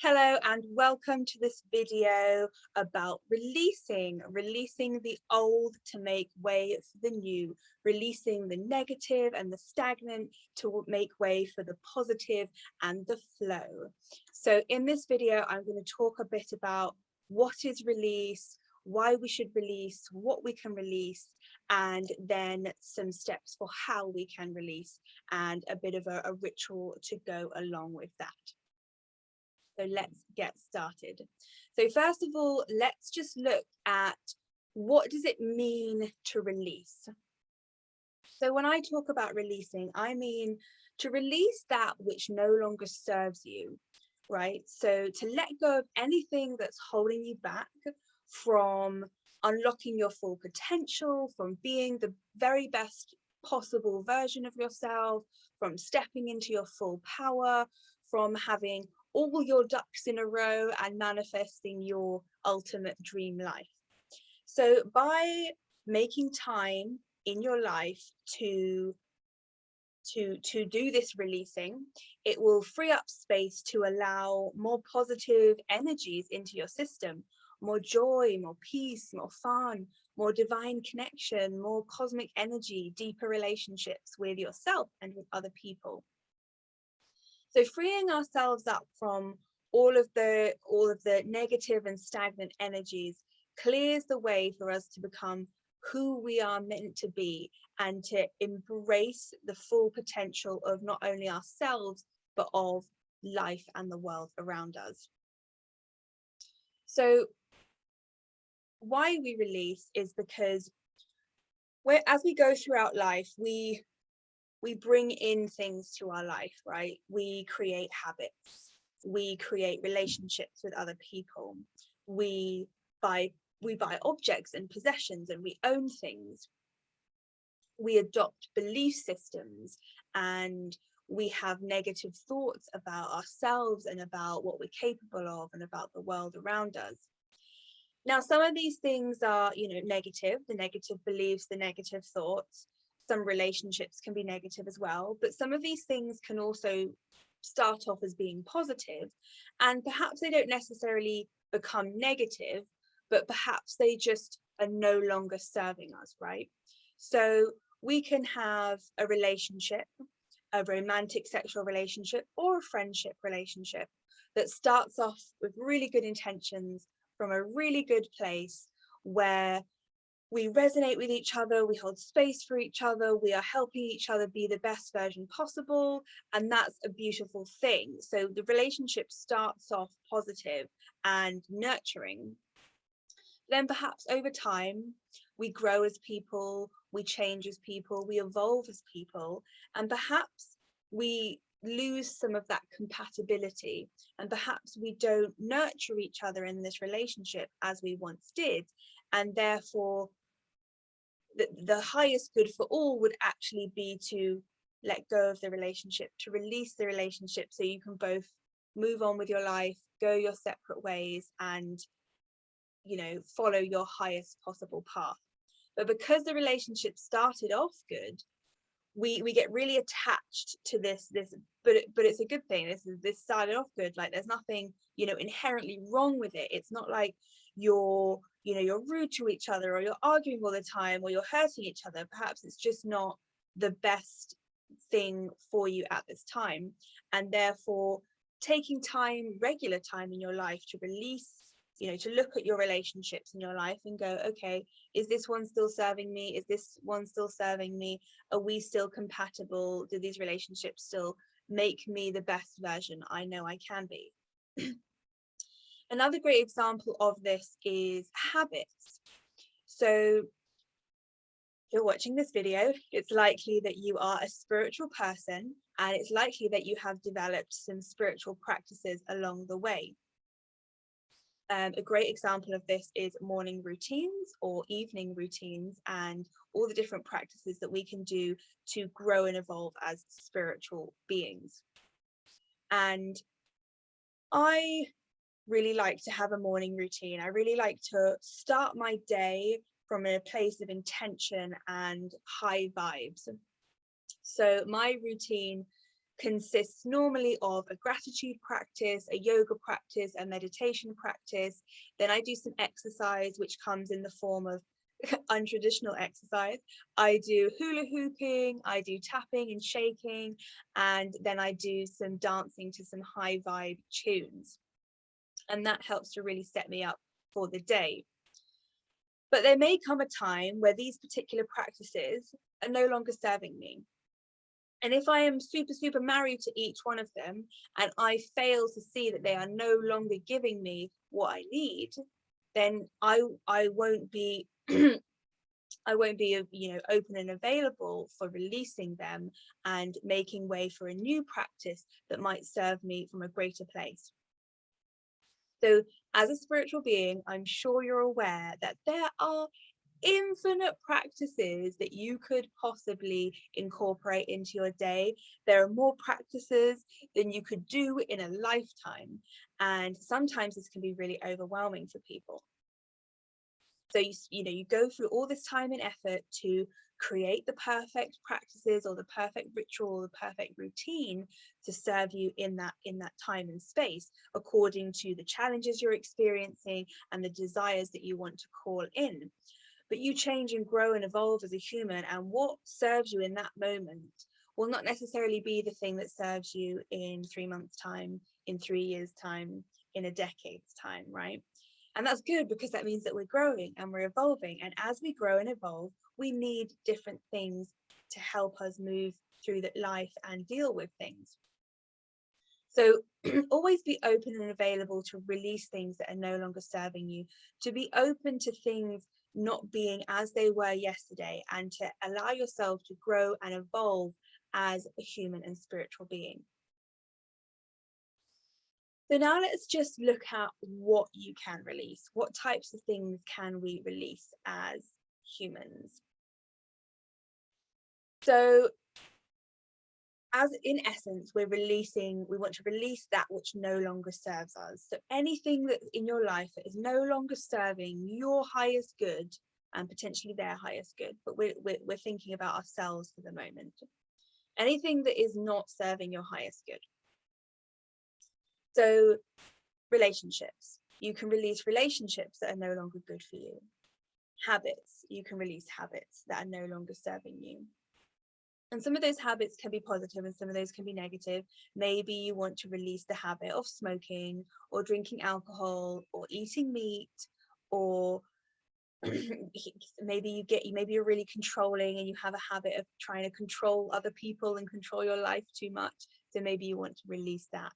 Hello and welcome to this video about releasing the old to make way for the new, releasing the negative and the stagnant to make way for the positive and the flow. So in this video, I'm going to talk a bit about what is release, why we should release, what we can release, and then some steps for how we can release and a bit of a ritual to go along with that. So let's get started. So first of all, let's just look at what does it mean to release? So when I talk about releasing, I mean to release that which no longer serves you, right? So to let go of anything that's holding you back from unlocking your full potential, from being the very best possible version of yourself, from stepping into your full power, from having all your ducks in a row and manifesting your ultimate dream life. So by making time in your life to do this releasing, it will free up space to allow more positive energies into your system, more joy, more peace, more fun, more divine connection, more cosmic energy, deeper relationships with yourself and with other people. So freeing ourselves up from all of the negative and stagnant energies clears the way for us to become who we are meant to be and to embrace the full potential of not only ourselves, but of life and the world around us. So why we release is because as we go throughout life, we bring in things to our life, right? We create habits, we create relationships with other people, we buy objects and possessions, and we own things. We adopt belief systems, and we have negative thoughts about ourselves and about what we're capable of and about the world around us. Now, some of these things are, negative, the negative beliefs, the negative thoughts. Some relationships can be negative as well, but some of these things can also start off as being positive, and perhaps they don't necessarily become negative, but perhaps they just are no longer serving us, right? So we can have a relationship, a romantic sexual relationship or a friendship relationship that starts off with really good intentions from a really good place where we resonate with each other, we hold space for each other, we are helping each other be the best version possible, and that's a beautiful thing. So the relationship starts off positive and nurturing. Then perhaps over time, we grow as people, we change as people, we evolve as people, and perhaps we lose some of that compatibility, and perhaps we don't nurture each other in this relationship as we once did, and therefore the highest good for all would actually be to let go of the relationship, to release the relationship, so you can both move on with your life, go your separate ways, and follow your highest possible path. But because the relationship started off good, we get really attached to this but it's a good thing. This started off good, like there's nothing inherently wrong with it. It's not like you're rude to each other, or you're arguing all the time, or you're hurting each other. Perhaps it's just not the best thing for you at this time, and therefore taking time, regular time in your life to release, to look at your relationships in your life and go, okay, is this one still serving me? Is this one still serving me? Are we still compatible? Do these relationships still make me the best version I know I can be? Another great example of this is habits. So if you're watching this video, it's likely that you are a spiritual person, and it's likely that you have developed some spiritual practices along the way. A great example of this is morning routines or evening routines, and all the different practices that we can do to grow and evolve as spiritual beings. And I really like to have a morning routine. I really like to start my day from a place of intention and high vibes. So my routine consists normally of a gratitude practice, a yoga practice, a meditation practice. Then I do some exercise, which comes in the form of untraditional exercise. I do hula hooping, I do tapping and shaking, and then I do some dancing to some high vibe tunes. And that helps to really set me up for the day. But there may come a time where these particular practices are no longer serving me. And if I am super married to each one of them, and I fail to see that they are no longer giving me what I need, then I won't be I won't be, open and available for releasing them and making way for a new practice that might serve me from a greater place. So as a spiritual being, I'm sure you're aware that there are infinite practices that you could possibly incorporate into your day. There are more practices than you could do in a lifetime, and sometimes this can be really overwhelming for people. So you go through all this time and effort to create the perfect practices or the perfect ritual or the perfect routine to serve you in that time and space, according to the challenges you're experiencing and the desires that you want to call in. But you change and grow and evolve as a human, and what serves you in that moment will not necessarily be the thing that serves you in 3 months' time, in 3 years' time, in a decade's time, right? And that's good, because that means that we're growing and we're evolving. And as we grow and evolve, we need different things to help us move through that life and deal with things. So always be open and available to release things that are no longer serving you, to be open to things not being as they were yesterday, and to allow yourself to grow and evolve as a human and spiritual being. So now let's just look at what you can release. What types of things can we release as humans? So as in essence, we want to release that which no longer serves us. So anything that's in your life that is no longer serving your highest good, and potentially their highest good, but we're thinking about ourselves for the moment. Anything that is not serving your highest good. So relationships, you can release relationships that are no longer good for you. Habits, you can release habits that are no longer serving you. And some of those habits can be positive and some of those can be negative. Maybe you want to release the habit of smoking or drinking alcohol or eating meat, or maybe you're really controlling and you have a habit of trying to control other people and control your life too much. So maybe you want to release that.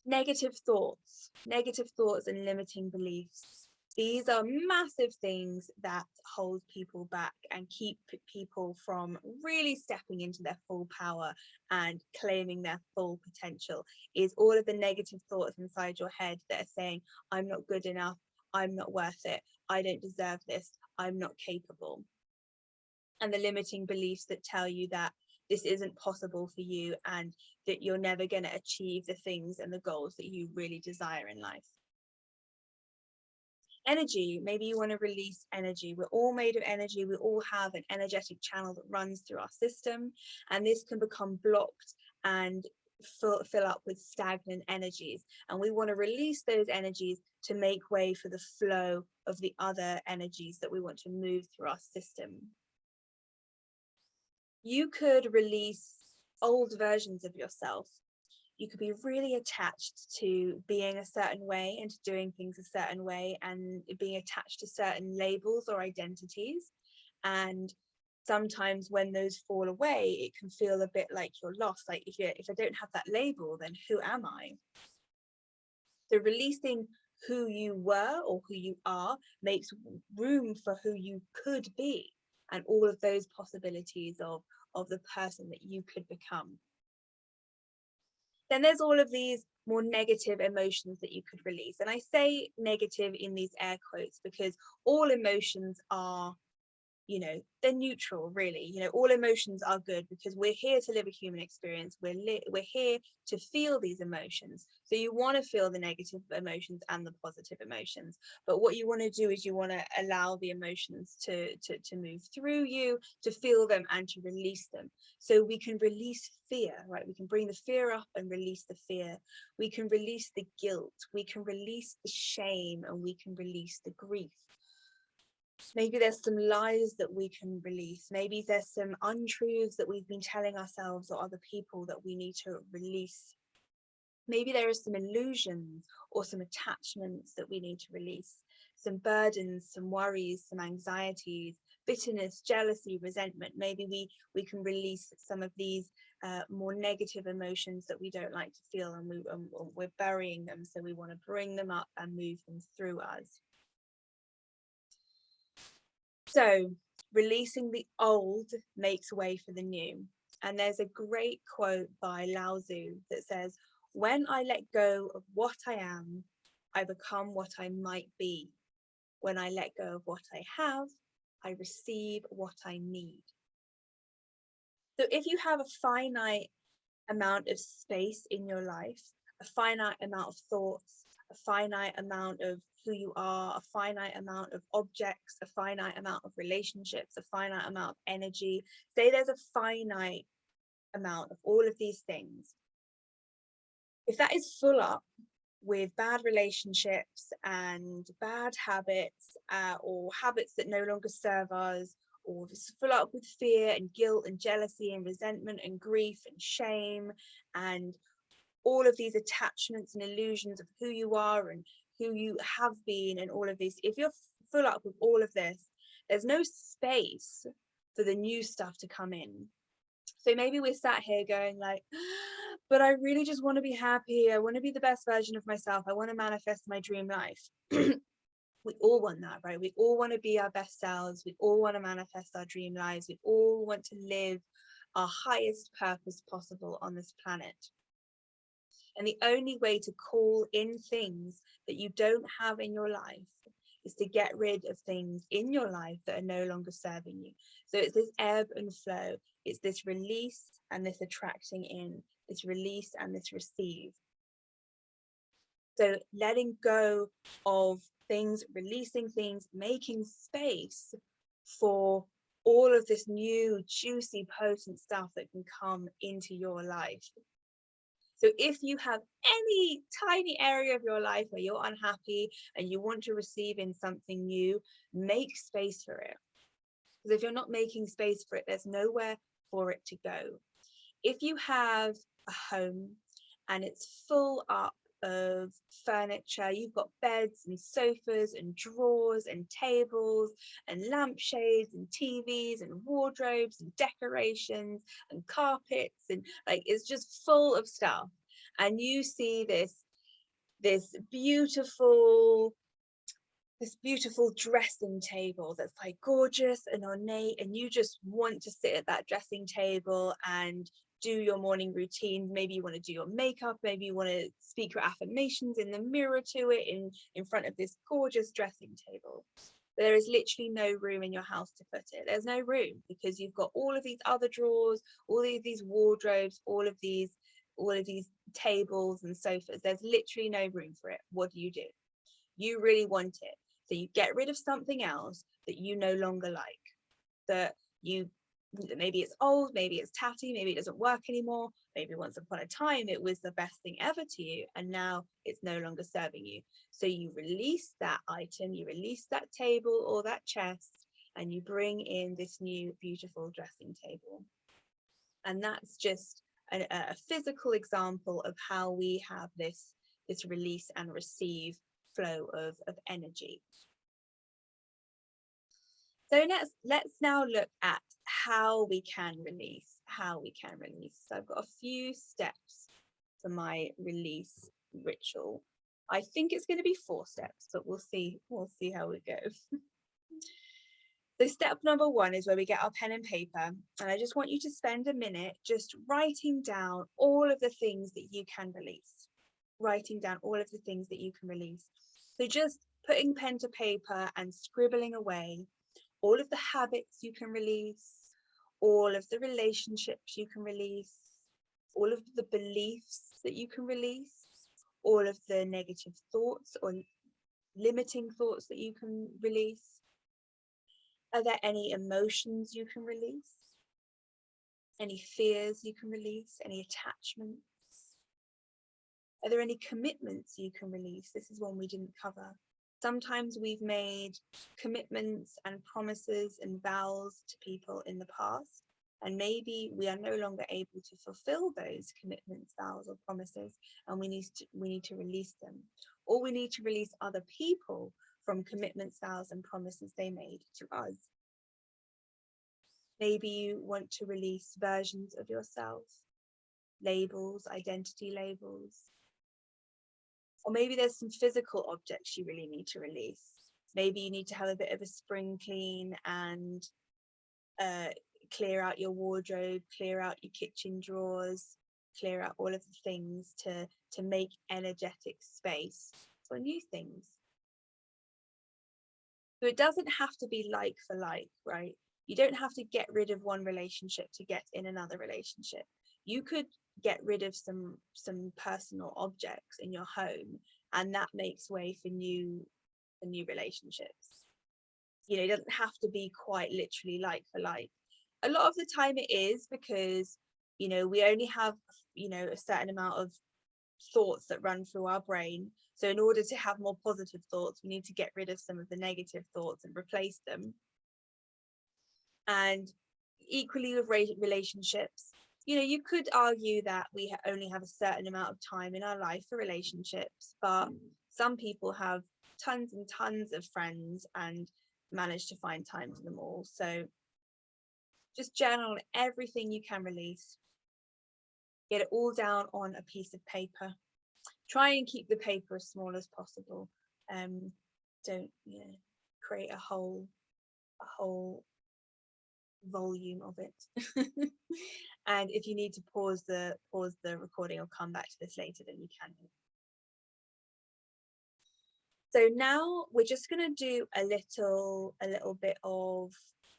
Negative thoughts and limiting beliefs. These are massive things that hold people back and keep people from really stepping into their full power and claiming their full potential. Is all of the negative thoughts inside your head that are saying, I'm not good enough, I'm not worth it, I don't deserve this, I'm not capable. And the limiting beliefs that tell you that this isn't possible for you and that you're never going to achieve the things and the goals that you really desire in life. Energy, maybe you want to release energy. We're all made of energy. We all have an energetic channel that runs through our system, and this can become blocked and fill up with stagnant energies, and we want to release those energies to make way for the flow of the other energies that we want to move through our system. You could release old versions of yourself. You could be really attached to being a certain way and to doing things a certain way, and being attached to certain labels or identities. And sometimes when those fall away, it can feel a bit like you're lost. Like if I don't have that label, then who am I? So releasing who you were or who you are makes room for who you could be, and all of those possibilities of the person that you could become. Then there's all of these more negative emotions that you could release. And I say negative in these air quotes because all emotions are you know, they're neutral, really. You know, all emotions are good because we're here to live a human experience. We're here to feel these emotions. So you want to feel the negative emotions and the positive emotions, but what you want to do is you want to allow the emotions to move through you, to feel them and to release them. So we can release fear, right? We can bring the fear up and release the fear. We can release the guilt, we can release the shame, and we can release the grief. Maybe there's some lies that we can release. Maybe there's some untruths that we've been telling ourselves or other people that we need to release. Maybe there are some illusions or some attachments that we need to release, some burdens, some worries, some anxieties, bitterness, jealousy, resentment. Maybe we can release some of these more negative emotions that we don't like to feel, and we're burying them. So we want to bring them up and move them through us. So releasing the old makes way for the new. And there's a great quote by Lao Tzu that says, "When I let go of what I am, I become what I might be. When I let go of what I have, I receive what I need." So if you have a finite amount of space in your life, a finite amount of thoughts, a finite amount of who you are, a finite amount of objects, a finite amount of relationships, a finite amount of energy, say there's a finite amount of all of these things. If that is full up with bad relationships and bad habits, or habits that no longer serve us, or full up with fear and guilt and jealousy and resentment and grief and shame and all of these attachments and illusions of who you are and who you have been, and all of these, if you're full up with all of this, there's no space for the new stuff to come in. So maybe we're sat here going like, but I really just want to be happy. I want to be the best version of myself. I want to manifest my dream life. We all want that, right? We all want to be our best selves. We all want to manifest our dream lives. We all want to live our highest purpose possible on this planet. And the only way to call in things that you don't have in your life is to get rid of things in your life that are no longer serving you. So it's this ebb and flow. It's this release and this attracting in, this release and this receive. So letting go of things, releasing things, making space for all of this new, juicy, potent stuff that can come into your life. So if you have any tiny area of your life where you're unhappy and you want to receive in something new, make space for it. Because if you're not making space for it, there's nowhere for it to go. If you have a home and it's full up of furniture, you've got beds and sofas and drawers and tables and lampshades and TVs and wardrobes and decorations and carpets, and like it's just full of stuff, and you see this beautiful dressing table that's like gorgeous and ornate, and you just want to sit at that dressing table and do your morning routine. Maybe you want to do your makeup, maybe you want to speak your affirmations in the mirror to it in front of this gorgeous dressing table. But there is literally no room in your house to put it. There's no room because you've got all of these other drawers, all of these wardrobes, all of these tables and sofas. There's literally no room for it. What do? You really want it. So you get rid of something else that you no longer like, that maybe it's old, maybe it's tatty, maybe it doesn't work anymore, maybe once upon a time it was the best thing ever to you and now it's no longer serving you. So you release that item, you release that table or that chest, and you bring in this new beautiful dressing table. And that's just a physical example of how we have this release and receive flow of energy. So let's now look at how we can release. So I've got a few steps for my release ritual. I think it's going to be 4 steps, but we'll see how it goes. So step number 1 is where we get our pen and paper, and I just want you to spend a minute just writing down all of the things that you can release. So just putting pen to paper and scribbling away all of the habits you can release, all of the relationships you can release, all of the beliefs that you can release, all of the negative thoughts or limiting thoughts that you can release. Are there any emotions you can release? Any fears you can release? Any attachments? Are there any commitments you can release? This is one we didn't cover. Sometimes we've made commitments and promises and vows to people in the past, and maybe we are no longer able to fulfill those commitments, vows, or promises, and we need to release them. Or we need to release other people from commitments, vows, and promises they made to us. Maybe you want to release versions of yourself, labels, identity labels. Or maybe there's some physical objects you really need to release. Maybe you need to have a bit of a spring clean and clear out your wardrobe, clear out your kitchen drawers, clear out all of the things to make energetic space for new things. So it doesn't have to be like for like, right? You don't have to get rid of one relationship to get in another relationship. You could get rid of some personal objects in your home, and that makes way for new relationships. You know, it doesn't have to be quite literally like for like. A lot of the time it is, because, you know, we only have, you know, a certain amount of thoughts that run through our brain. So in order to have more positive thoughts, we need to get rid of some of the negative thoughts and replace them. And equally with relationships, you know, you could argue that we only have a certain amount of time in our life for relationships, but some people have tons and tons of friends and manage to find time for them all. So just journal everything you can release. Get it all down on a piece of paper. Try and keep the paper as small as possible. Don't, you know, create a whole volume of it. And if you need to pause the recording or come back to this later, then you can. So now we're just going to do a little bit of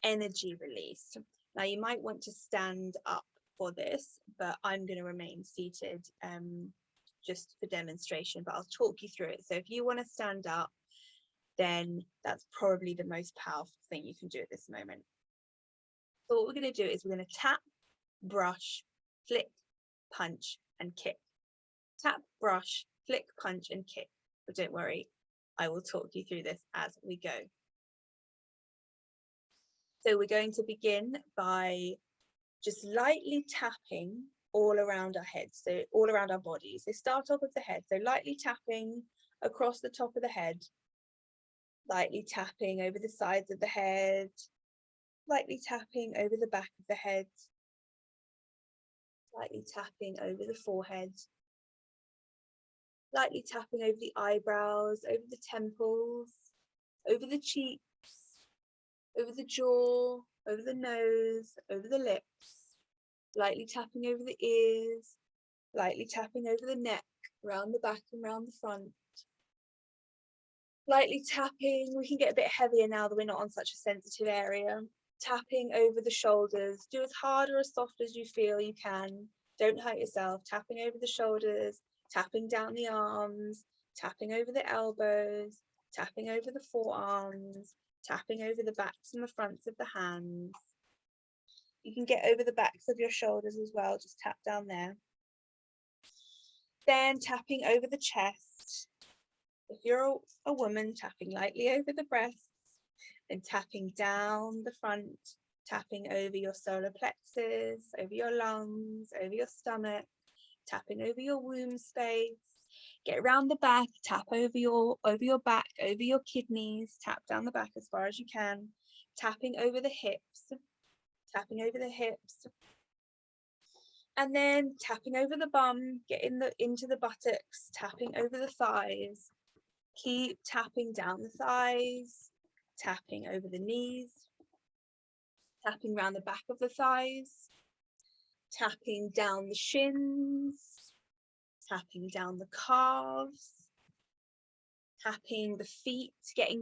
energy release. Now you might want to stand up for this, but I'm going to remain seated just for demonstration, but I'll talk you through it. So if you want to stand up, then that's probably the most powerful thing you can do at this moment. So what we're going to do is we're going to tap, brush, flick, punch, and kick. Tap, brush, flick, punch, and kick. But don't worry, I will talk you through this as we go. So we're going to begin by just lightly tapping all around our heads, so all around our bodies. So start off with the head, so lightly tapping across the top of the head, lightly tapping over the sides of the head, lightly tapping over the back of the head, lightly tapping over the forehead, lightly tapping over the eyebrows, over the temples, over the cheeks, over the jaw, over the nose, over the lips, lightly tapping over the ears, lightly tapping over the neck, around the back and around the front. Lightly tapping, we can get a bit heavier now that we're not on such a sensitive area. Tapping over the shoulders, do as hard or as soft as you feel you can. Don't hurt yourself. Tapping over the shoulders, tapping down the arms, tapping over the elbows, tapping over the forearms, tapping over the backs and the fronts of the hands. You can get over the backs of your shoulders as well, just tap down there. Then tapping over the chest. If you're a woman, tapping lightly over the breasts, then tapping down the front, tapping over your solar plexus, over your lungs, over your stomach, tapping over your womb space. Get around the back, tap over your back, over your kidneys, tap down the back as far as you can, tapping over the hips, tapping over the hips. And then tapping over the bum, get into the buttocks, tapping over the thighs. Keep tapping down the thighs, tapping over the knees, tapping around the back of the thighs, tapping down the shins, tapping down the calves, tapping the feet, getting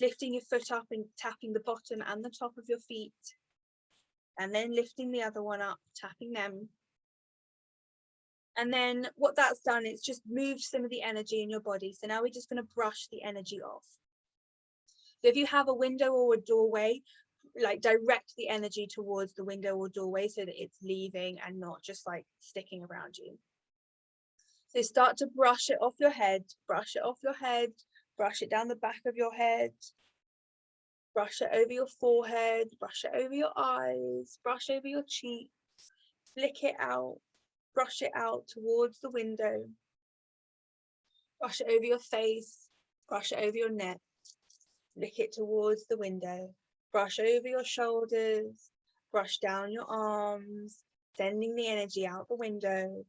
lifting your foot up and tapping the bottom and the top of your feet, and then lifting the other one up, tapping them. And then what that's done is just moved some of the energy in your body. So now we're just going to brush the energy off. So if you have a window or a doorway, like direct the energy towards the window or doorway so that it's leaving and not just like sticking around you. So start to brush it off your head, brush it off your head, brush it down the back of your head, brush it over your forehead, brush it over your eyes, brush over your cheeks, flick it out, brush it out towards the window, brush it over your face, brush it over your neck, flick it towards the window, brush over your shoulders, brush down your arms, sending the energy out the window,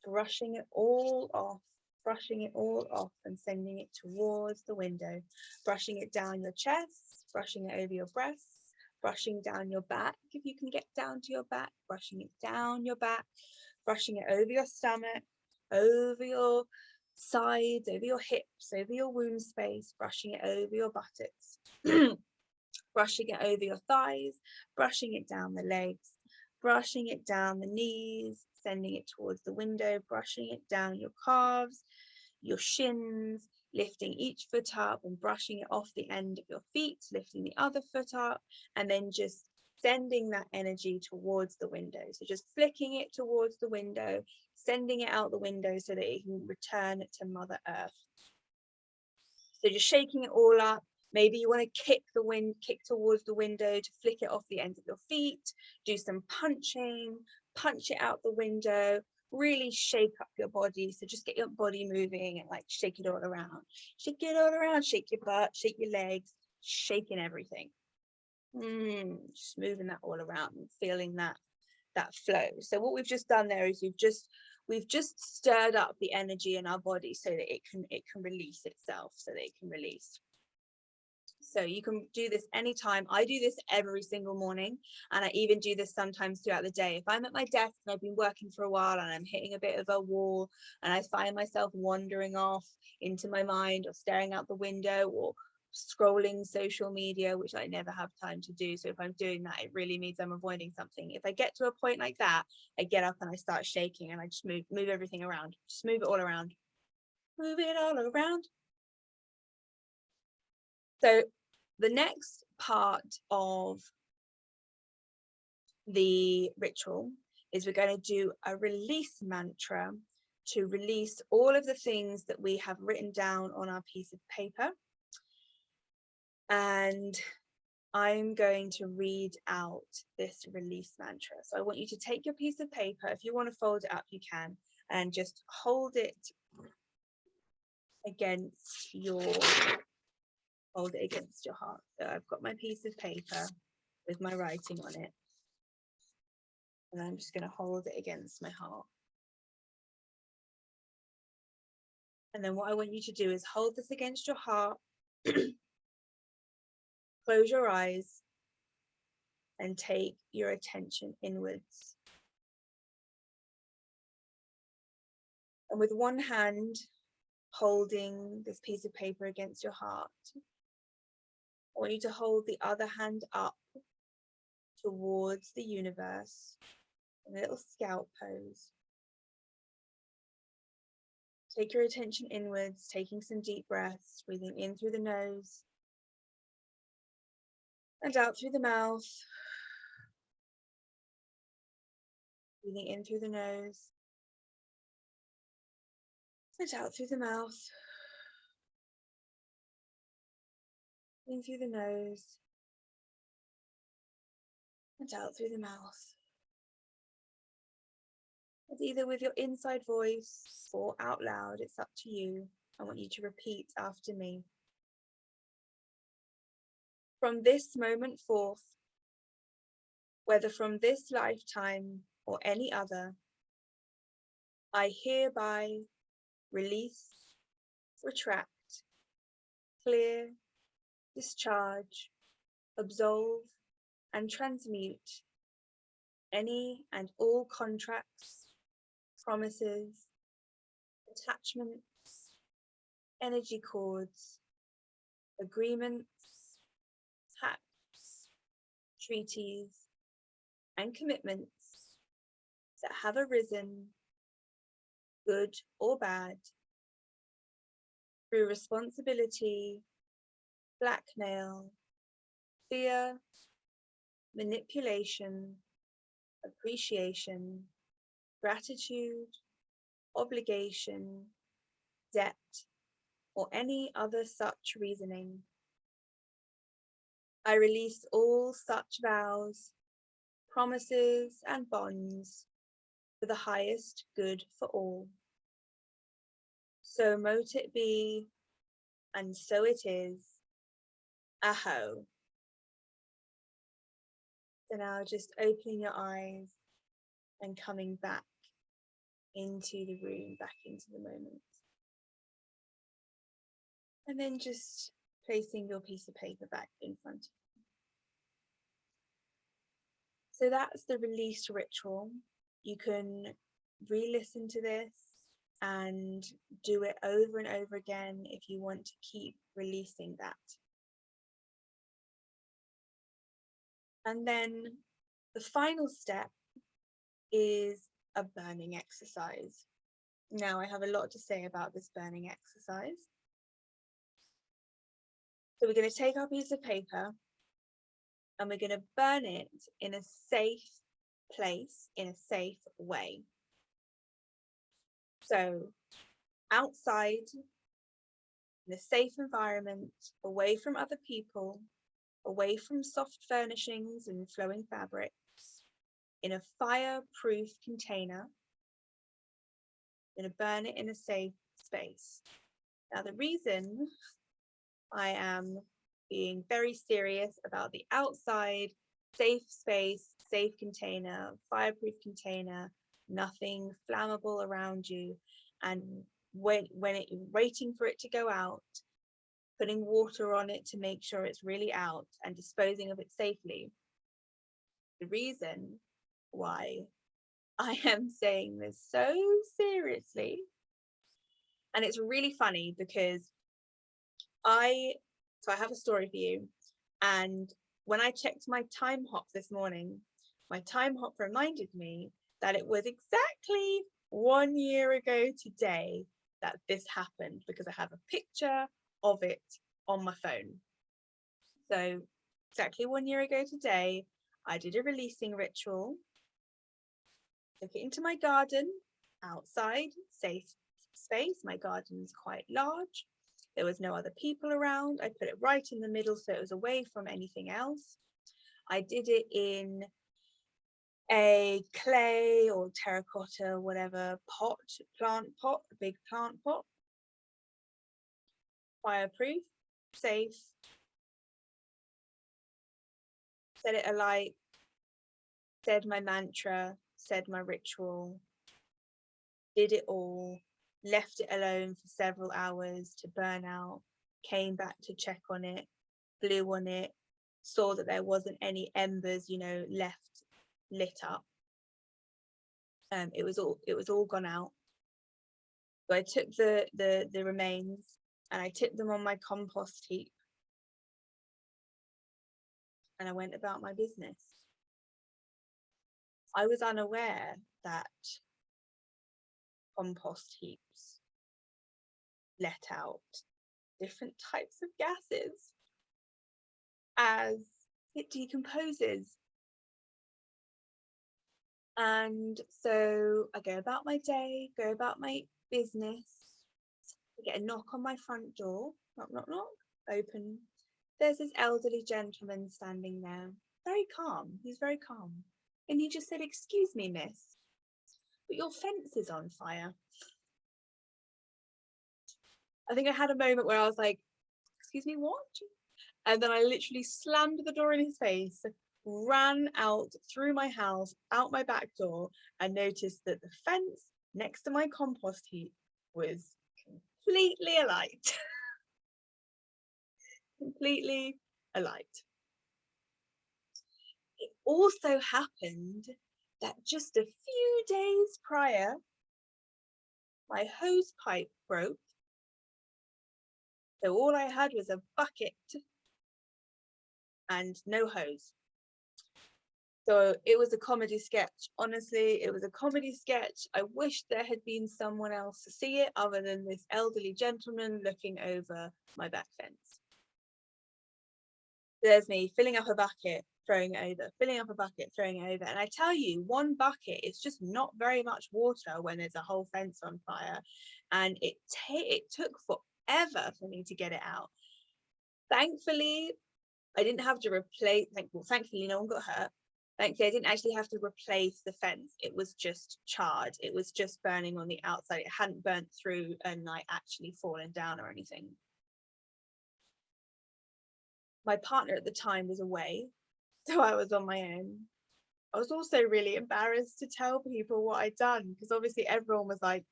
brushing it all off and sending it towards the window, brushing it down your chest, brushing it over your breasts, brushing down your back if you can get down to your back, brushing it down your back, brushing it over your stomach, over your sides, over your hips, over your womb space, brushing it over your buttocks, brushing it over your thighs, brushing it down the legs, brushing it down the knees, sending it towards the window, brushing it down your calves, your shins, lifting each foot up and brushing it off the end of your feet, lifting the other foot up, and then just sending that energy towards the window. So just flicking it towards the window, sending it out the window so that it can return to Mother Earth. So just shaking it all up. Maybe you want to kick towards the window to flick it off the ends of your feet, do some punching, punch it out the window, really shake up your body. So just get your body moving and like shake it all around. Shake it all around, shake your butt, shake your legs, shaking everything. Just moving that all around and feeling that flow. So what we've just done there is we've just stirred up the energy in our body so that it can release itself, so that it can release. So you can do this anytime. I do this every single morning, and I even do this sometimes throughout the day. If I'm at my desk and I've been working for a while and I'm hitting a bit of a wall and I find myself wandering off into my mind or staring out the window or scrolling social media, which I never have time to do. So if I'm doing that, it really means I'm avoiding something. If I get to a point like that, I get up and I start shaking and I just move everything around. Just move it all around. Move it all around. So the next part of the ritual is we're going to do a release mantra to release all of the things that we have written down on our piece of paper. And I'm going to read out this release mantra. So I want you to take your piece of paper. If you want to fold it up, you can, and just hold it against your heart. So I've got my piece of paper with my writing on it, and I'm just going to hold it against my heart. And then what I want you to do is hold this against your heart, close your eyes, and take your attention inwards. And with one hand holding this piece of paper against your heart, I want you to hold the other hand up towards the universe in a little scout pose. Take your attention inwards, taking some deep breaths, breathing in through the nose and out through the mouth. Breathing in through the nose and out through the mouth. In through the nose and out through the mouth. And either with your inside voice or out loud, it's up to you. I want you to repeat after me. From this moment forth, whether from this lifetime or any other, I hereby release, retract, clear, discharge, absolve, and transmute any and all contracts, promises, attachments, energy cords, agreements, treaties, and commitments that have arisen, good or bad, through responsibility, blackmail, fear, manipulation, appreciation, gratitude, obligation, debt, or any other such reasoning. I release all such vows, promises, and bonds for the highest good for all. So mote it be, and so it is. Aho. So now just opening your eyes and coming back into the room, back into the moment. And then just placing your piece of paper back in front of you. So that's the release ritual. You can re-listen to this and do it over and over again if you want to keep releasing that. And then the final step is a burning exercise. Now, I have a lot to say about this burning exercise. So we're going to take our piece of paper and we're going to burn it in a safe place, in a safe way. So outside, in a safe environment, away from other people, away from soft furnishings and flowing fabrics, in a fireproof container. I'm going to burn it in a safe space. Now, the reason I am being very serious about the outside, safe space, safe container, fireproof container, nothing flammable around you, and when you're waiting for it to go out, putting water on it to make sure it's really out and disposing of it safely. The reason why I am saying this so seriously, and it's really funny because I have a story for you, and when I checked my time hop this morning, my time hop reminded me that it was exactly 1 year ago today that this happened, because I have a picture of it on my phone. So exactly 1 year ago today, I did a releasing ritual, took it into my garden, outside, safe space. My garden is quite large. There was no other people around. I put it right in the middle so it was away from anything else. I did it in a clay or terracotta, whatever, pot, plant pot, a big plant pot. Fireproof, safe. Set it alight, said my mantra, said my ritual, did it all, left it alone for several hours to burn out, came back to check on it, blew on it, saw that there wasn't any embers, left lit up. It was all gone out. So I took the remains and I tipped them on my compost heap, and I went about my business. I was unaware that compost heaps let out different types of gases as it decomposes. And so I go about my day, go about my business. I get a knock on my front door. Knock, knock, knock. Open. There's this elderly gentleman standing there, very calm. He's very calm. And he just said, "Excuse me, miss, but your fence is on fire." I think I had a moment where I was like, "Excuse me, what?" And then I literally slammed the door in his face, ran out through my house, out my back door, and noticed that the fence next to my compost heap was completely alight. Completely alight. It also happened that just a few days prior, my hose pipe broke. So all I had was a bucket and no hose. So it was a comedy sketch. Honestly, it was a comedy sketch. I wish there had been someone else to see it other than this elderly gentleman looking over my back fence. There's me filling up a bucket, throwing it over, filling up a bucket, throwing it over. And I tell you, one bucket is just not very much water when there's a whole fence on fire. And it took forever for me to get it out. Thankfully, I didn't have to replace, thankfully no one got hurt. Thankfully, I didn't actually have to replace the fence. It was just charred. It was just burning on the outside. It hadn't burnt through and like actually fallen down or anything. My partner at the time was away, so I was on my own. I was also really embarrassed to tell people what I'd done, because obviously everyone was like,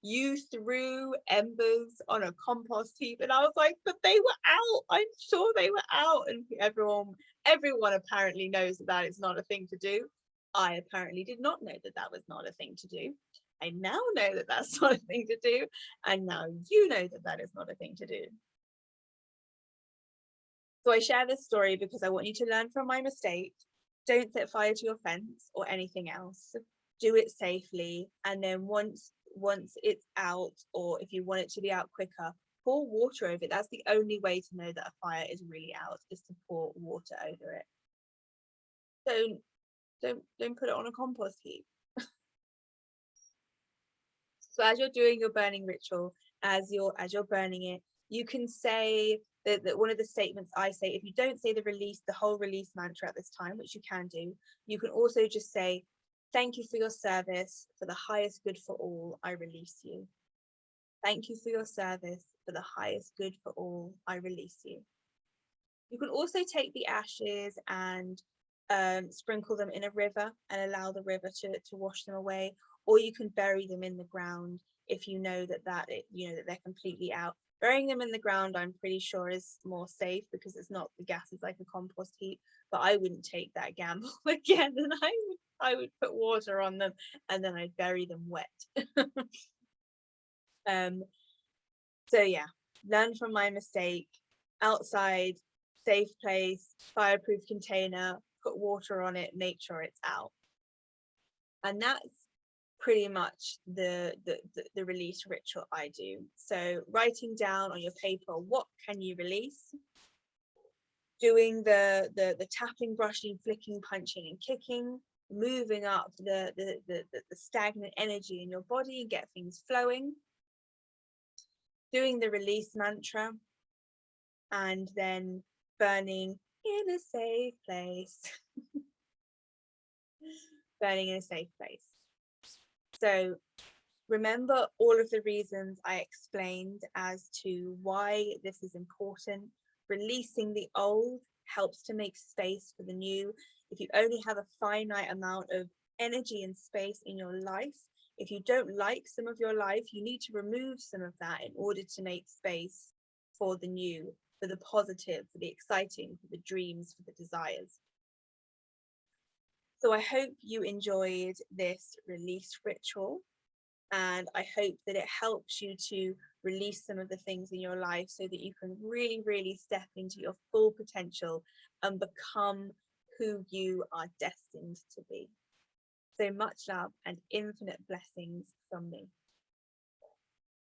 you threw embers on a compost heap, and I was like, but they were out, I'm sure they were out. And everyone apparently knows that is not a thing to do. I apparently did not know that was not a thing to do. I now know that that's not a thing to do, and now you know that is not a thing to do. So I share this story because I want you to learn from my mistake. Don't set fire to your fence or anything else. Do it safely, and then once it's out, or if you want it to be out quicker, pour water over it. That's the only way to know that a fire is really out, is to pour water over it. Don't put it on a compost heap. So as you're doing your burning ritual, as you're burning it, you can say that one of the statements I say, if you don't say the whole release mantra at this time, which you can do, you can also just say, thank you for your service, for the highest good for all, I release you. Thank you for your service, for the highest good for all, I release you. You can also take the ashes and sprinkle them in a river and allow the river to wash them away, or you can bury them in the ground if you know that they're completely out. Burying them in the ground, I'm pretty sure, is more safe because it's not, the gas is like a compost heap, but I wouldn't take that gamble again, and I would put water on them and then I'd bury them wet. So yeah, learn from my mistake. Outside, safe place, fireproof container, put water on it, make sure it's out. And that's pretty much the release ritual I do. So writing down on your paper, what can you release? Doing the tapping, brushing, flicking, punching and kicking, moving up the stagnant energy in your body and get things flowing. Doing the release mantra, and then burning in a safe place. Burning in a safe place. So remember all of the reasons I explained as to why this is important. Releasing the old helps to make space for the new. If you only have a finite amount of energy and space in your life, if you don't like some of your life, you need to remove some of that in order to make space for the new, for the positive, for the exciting, for the dreams, for the desires. So I hope you enjoyed this release ritual, and I hope that it helps you to release some of the things in your life so that you can really, really step into your full potential and become who you are destined to be. So much love and infinite blessings from me.